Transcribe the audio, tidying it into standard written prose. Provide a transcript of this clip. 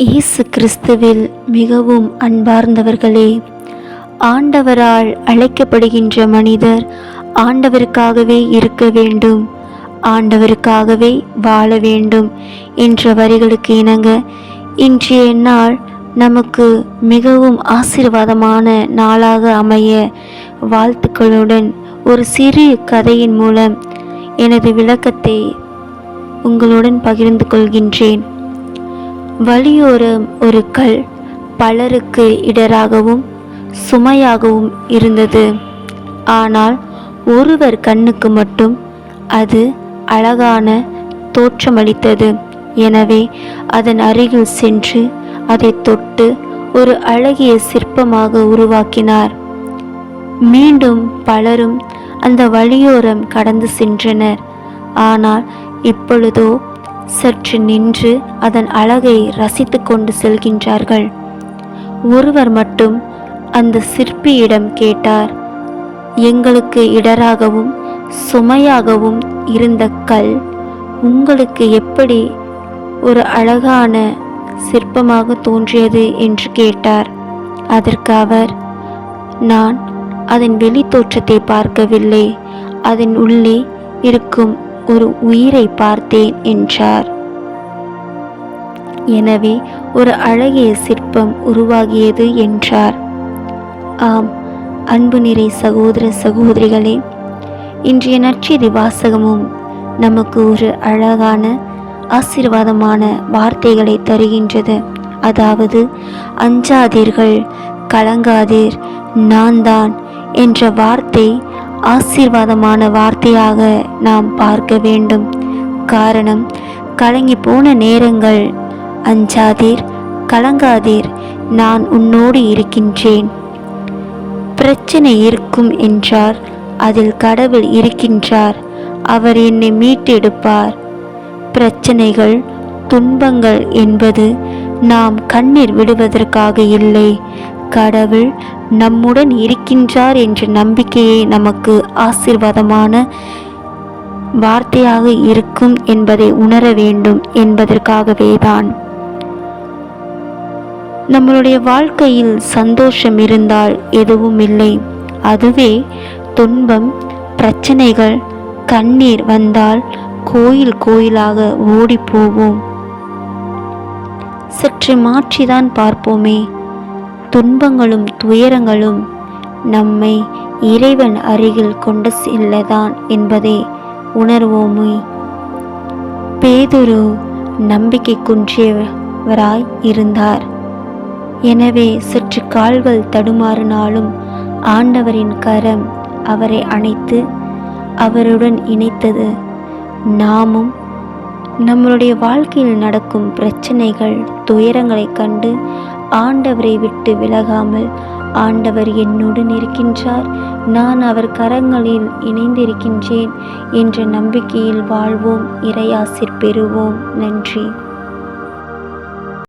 இயேசு கிறிஸ்துவில் மிகவும் அன்பார்ந்தவர்களே, ஆண்டவரால் அழைக்கப்படுகின்ற மனிதர் ஆண்டவருக்காகவே இருக்க வேண்டும், ஆண்டவருக்காகவே வாழ வேண்டும் என்ற வரிகளுக்கு இணங்க இன்றைய நாள் நமக்கு மிகவும் ஆசீர்வாதமான நாளாக அமைய வாழ்த்துக்களுடன் ஒரு சிறு கதையின் மூலம் எனது விளக்கத்தை உங்களுடன் பகிர்ந்து கொள்கின்றேன். வழியோரம் ஒரு கல் பலருக்கு இடராகவும் சுமையாகவும் இருந்தது. ஆனால் ஒருவர் கண்ணுக்கு மட்டும் அது அழகான தோற்றமளித்தது. எனவே அதன் அருகில் சென்று அதை தொட்டு ஒரு அழகிய சிற்பமாக உருவாக்கினார். மீண்டும் பலரும் அந்த வழியோரம் கடந்து சென்றனர். ஆனால் இப்பொழுதோ சற்று நின்று அதன் அழகை ரசித்து கொண்டு செல்கின்றார்கள். ஒருவர் மட்டும் அந்த சிற்பியிடம் கேட்டார், எங்களுக்கு இடராகவும் சுமையாகவும் இருந்த கல் உங்களுக்கு எப்படி ஒரு அழகான சிற்பமாக தோன்றியது என்று கேட்டார். அதற்கு அவர், நான் அதன் வெளி தோற்றத்தை பார்க்கவில்லை, அதன் உள்ளே இருக்கும் ஒரு உயிரை பார்த்தேன் என்றார். எனவே ஒரு அழகிய சிற்பம் உருவாகியது என்றார். ஆம், அன்பு நிறை சகோதர சகோதரிகளே, இன்றைய நற்செய்தி வாசகமும் நமக்கு ஒரு அழகான ஆசீர்வாதமான வார்த்தைகளை தருகின்றது. அதாவது, அஞ்சாதீர்கள், கலங்காதீர், நான் தான் என்ற வார்த்தை ஆசீர்வாதமான வார்த்தையாக நாம் பார்க்க வேண்டும். காரணம், கலங்கி போன நேரங்கள், அஞ்சாதீர், கலங்காதீர், நான் உன்னோடு இருக்கின்றேன். பிரச்சனை இருக்கும் என்றார், அதில் கடவுள் இருக்கின்றார், அவர் என்னை மீட்டெடுப்பார். பிரச்சனைகள், துன்பங்கள் என்பது நாம் கண்ணீர் விடுவதற்காக இல்லை, கடவுள் நம்முடன் இருக்கின்றார் என்ற நம்பிக்கையை நமக்கு ஆசீர்வாதமான வார்த்தையாக இருக்கும் என்பதை உணர வேண்டும் என்பதற்காகவே தான். நம்மளுடைய வாழ்க்கையில் சந்தோஷம் இருந்தால் எதுவும் இல்லை, அதுவே துன்பம், பிரச்சனைகள், கண்ணீர் வந்தால் கோயில் கோயிலாக ஓடி போவோம். சற்று மாற்றிதான் பார்ப்போமே. துன்பங்களும் துயரங்களும் நம்மை இறைவன் அருகில் கொண்டு செல்லதான் என்பதை உணர்வோமே. பேதுரு நம்பிக்கை குன்றியவராய் இருந்தார். எனவே சற்று கால்கள் தடுமாறினாலும் ஆண்டவரின் கரம் அவரை அணைத்து அவருடன் இணைத்தது. நாமும் நம்மளுடைய வாழ்க்கையில் நடக்கும் பிரச்சனைகள், துயரங்களை கண்டு ஆண்டவரை விட்டு விலகாமல், ஆண்டவர் என்னுடன் இருக்கின்றார், நான் அவர் கரங்களில் இணைந்திருக்கின்றேன் என்ற நம்பிக்கையில் வாழ்வோம். இறையாசிர் பெறுவோம். நன்றி.